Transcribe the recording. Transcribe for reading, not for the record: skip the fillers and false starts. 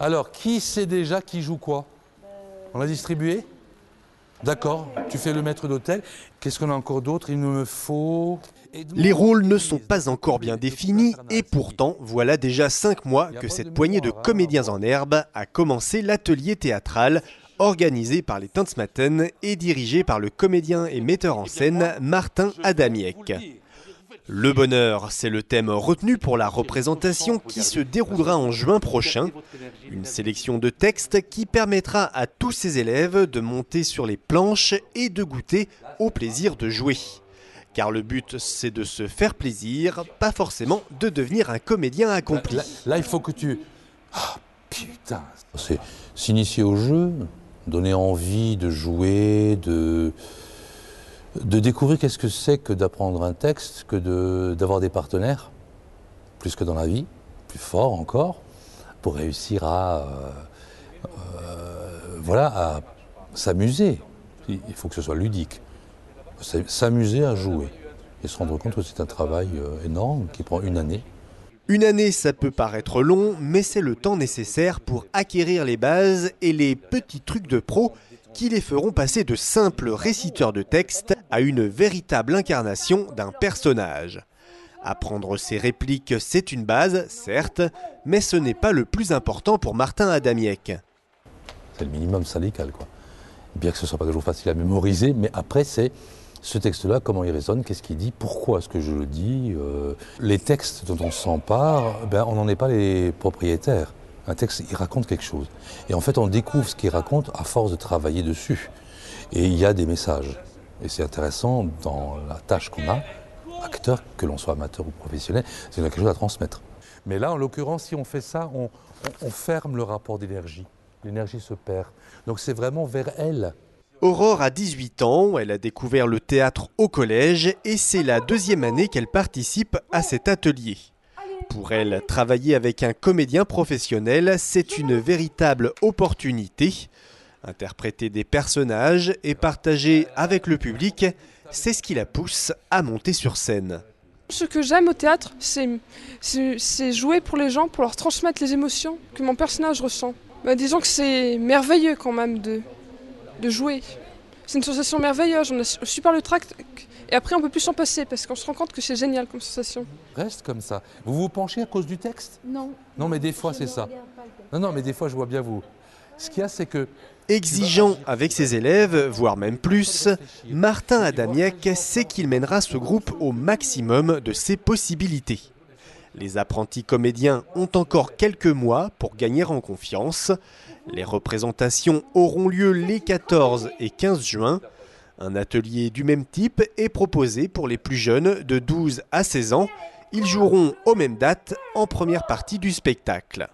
Alors, qui sait déjà qui joue quoi? On l'a distribué? D'accord, tu fais le maître d'hôtel. Qu'est-ce qu'on a encore d'autre? Il me faut... Les rôles ne sont pas encore bien définis et pourtant, voilà déjà 5 mois que cette poignée de comédiens en herbe a commencé l'atelier théâtral organisé par les Tanzmatten et dirigé par le comédien et metteur en scène Martin Adamiec. Le bonheur, c'est le thème retenu pour la représentation qui se déroulera en juin prochain. Une sélection de textes qui permettra à tous ces élèves de monter sur les planches et de goûter au plaisir de jouer. Car le but, c'est de se faire plaisir, pas forcément de devenir un comédien accompli. Là, il faut que tu... Ah, putain. C'est s'initier au jeu, donner envie de jouer, de découvrir qu'est-ce que c'est que d'apprendre un texte, que d'avoir des partenaires, plus que dans la vie, plus fort encore, pour réussir à s'amuser. Il faut que ce soit ludique. S'amuser à jouer et se rendre compte que c'est un travail énorme qui prend une année. Une année, ça peut paraître long, mais c'est le temps nécessaire pour acquérir les bases et les petits trucs de pro qui les feront passer de simples réciteurs de texte à une véritable incarnation d'un personnage. Apprendre ses répliques, c'est une base, certes, mais ce n'est pas le plus important pour Martin Adamiec. C'est le minimum syndical, quoi. Bien que ce ne soit pas toujours facile à mémoriser, mais après, c'est ce texte-là, comment il résonne, qu'est-ce qu'il dit, pourquoi est-ce que je le dis. Les textes dont on s'empare, on n'en est pas les propriétaires. Un texte, il raconte quelque chose. Et en fait, on découvre ce qu'il raconte à force de travailler dessus. Et il y a des messages. Et c'est intéressant dans la tâche qu'on a, acteur, que l'on soit amateur ou professionnel, c'est qu'il y a quelque chose à transmettre. Mais là, en l'occurrence, si on fait ça, on ferme le rapport d'énergie. L'énergie se perd. Donc c'est vraiment vers elle. Aurore a 18 ans, elle a découvert le théâtre au collège et c'est la 2e année qu'elle participe à cet atelier. Pour elle, travailler avec un comédien professionnel, c'est une véritable opportunité. Interpréter des personnages et partager avec le public, c'est ce qui la pousse à monter sur scène. Ce que j'aime au théâtre, c'est jouer pour les gens, pour leur transmettre les émotions que mon personnage ressent. Disons que c'est merveilleux quand même de jouer. C'est une sensation merveilleuse, on a super le tract et après on ne peut plus s'en passer parce qu'on se rend compte que c'est génial comme sensation. Reste comme ça. Vous vous penchez à cause du texte? Non. Non, mais des fois c'est ça. Non, mais des fois je vois bien vous. Ce qu'il y a, c'est que... Exigeant avec ses élèves, voire même plus, Martin Adamiec sait qu'il mènera ce groupe au maximum de ses possibilités. Les apprentis comédiens ont encore quelques mois pour gagner en confiance. Les représentations auront lieu les 14 et 15 juin. Un atelier du même type est proposé pour les plus jeunes de 12 à 16 ans. Ils joueront aux mêmes dates en première partie du spectacle.